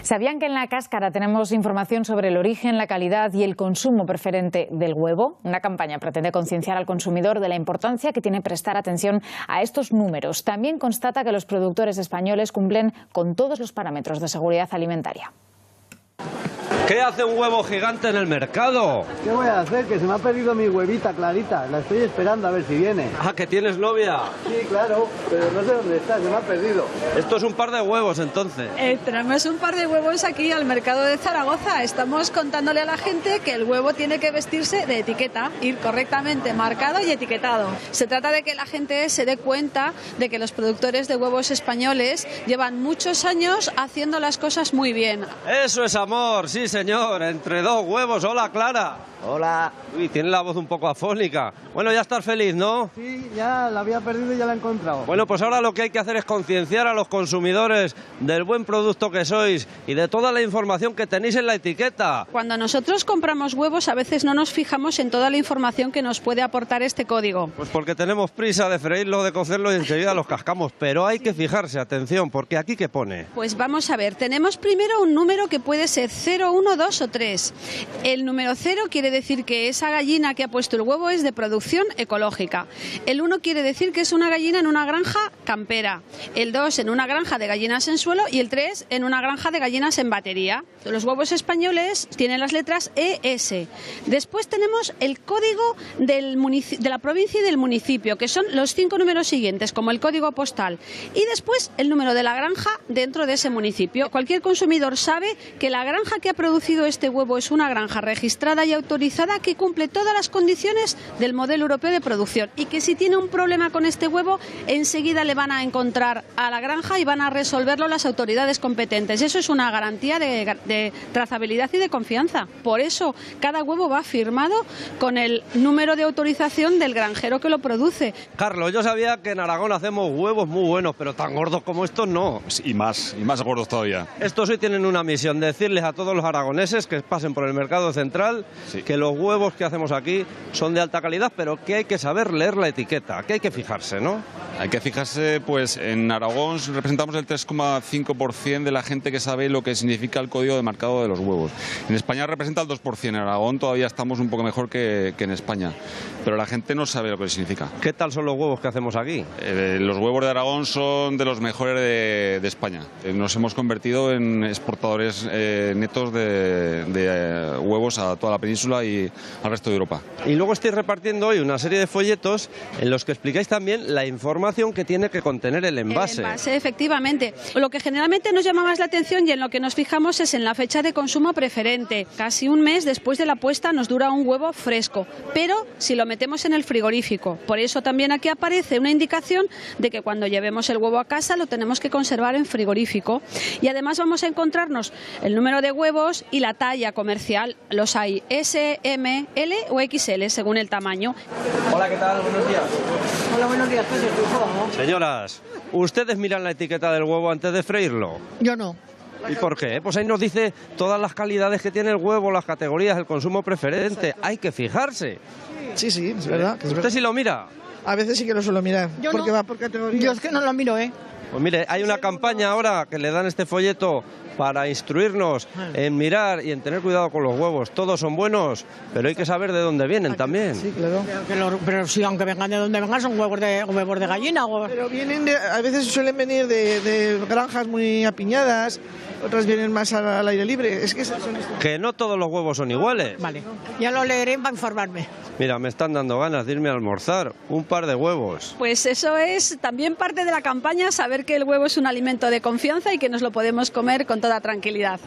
¿Sabían que en la cáscara tenemos información sobre el origen, la calidad y el consumo preferente del huevo? Una campaña pretende concienciar al consumidor de la importancia que tiene prestar atención a estos números. También constata que los productores españoles cumplen con todos los parámetros de seguridad alimentaria. ¿Qué hace un huevo gigante en el mercado? ¿Qué voy a hacer? Que se me ha perdido mi huevita Clarita. La estoy esperando a ver si viene. Ah, ¿que tienes novia? Sí, claro, pero no sé dónde está, se me ha perdido. Esto es un par de huevos, entonces. Tenemos un par de huevos aquí al mercado de Zaragoza. Estamos contándole a la gente que el huevo tiene que vestirse de etiqueta, ir correctamente marcado y etiquetado. Se trata de que la gente se dé cuenta de que los productores de huevos españoles llevan muchos años haciendo las cosas muy bien. Eso es amor, sí señor, entre dos huevos. Hola, Clara. Hola. Uy, tiene la voz un poco afónica. Bueno, ya estás feliz, ¿no? Sí, ya la había perdido y ya la he encontrado. Bueno, pues ahora lo que hay que hacer es concienciar a los consumidores del buen producto que sois y de toda la información que tenéis en la etiqueta. Cuando nosotros compramos huevos, a veces no nos fijamos en toda la información que nos puede aportar este código. Pues porque tenemos prisa de freírlo, de cocerlo y enseguida los cascamos. Pero hay que fijarse, atención, porque aquí ¿qué pone? Pues vamos a ver, tenemos primero un número que puede ser 0, 1, 2 o 3. El número 0 quiere decir que esa gallina que ha puesto el huevo es de producción ecológica. El 1 quiere decir que es una gallina en una granja campera. El 2 en una granja de gallinas en suelo y el 3 en una granja de gallinas en batería. Los huevos españoles tienen las letras ES. Después tenemos el código de la provincia y del municipio, que son los 5 números siguientes, como el código postal. Y después el número de la granja dentro de ese municipio. Cualquier consumidor sabe que la granja que ha producido este huevo es una granja registrada y autorizada que cumple todas las condiciones del modelo europeo de producción y que si tiene un problema con este huevo, enseguida le van a encontrar a la granja y van a resolverlo las autoridades competentes. Eso es una garantía de trazabilidad y de confianza. Por eso, cada huevo va firmado con el número de autorización del granjero que lo produce. Carlos, yo sabía que en Aragón hacemos huevos muy buenos, pero tan gordos como estos no. Y más gordos todavía. Estos hoy tienen una misión, decirles a todos los aragoneses que pasen por el mercado central, sí, que los huevos que hacemos aquí son de alta calidad, pero que hay que saber leer la etiqueta, que hay que fijarse, ¿no? Hay que fijarse, pues en Aragón representamos el 3,5% de la gente que sabe lo que significa el código de marcado de los huevos. En España representa el 2%, en Aragón todavía estamos un poco mejor que en España, pero la gente no sabe lo que significa. ¿Qué tal son los huevos que hacemos aquí? Los huevos de Aragón son de los mejores de España. Nos hemos convertido en exportadores netos de huevos a toda la península y al resto de Europa. Y luego estáis repartiendo hoy una serie de folletos en los que explicáis también la información que tiene que contener el envase. El envase, efectivamente. Lo que generalmente nos llama más la atención y en lo que nos fijamos es en la fecha de consumo preferente. Casi un mes después de la puesta nos dura un huevo fresco, pero si lo metemos en el frigorífico. Por eso también aquí aparece una indicación de que cuando llevemos el huevo a casa lo tenemos que conservar en frigorífico. Y además vamos a encontrarnos el número de huevos y la talla comercial. Los hay S, M, L o XL según el tamaño. Hola, ¿qué tal? Buenos días. Hola, buenos días. Señoras, ¿ustedes miran la etiqueta del huevo antes de freírlo? Yo no. ¿Y por qué? Pues ahí nos dice todas las calidades que tiene el huevo, las categorías, el consumo preferente. Hay que fijarse. Sí, es verdad. ¿Usted sí lo mira? A veces sí que lo suelo mirar, Yo porque no. va por categorías. Yo es que no lo miro, ¿eh? Pues mire, hay una campaña ahora que le dan este folleto para instruirnos en mirar y en tener cuidado con los huevos. Todos son buenos, pero hay que saber de dónde vienen también. Sí, claro. Pero sí, aunque vengan de donde vengan, son huevos de gallina. Pero vienen a veces suelen venir de granjas muy apiñadas, otras vienen más al aire libre. Es que son Que no todos los huevos son iguales. Vale, ya lo leeré para informarme. Mira, me están dando ganas de irme a almorzar. Un par de huevos. Pues eso es también parte de la campaña, saber que el huevo es un alimento de confianza y que nos lo podemos comer con toda tranquilidad.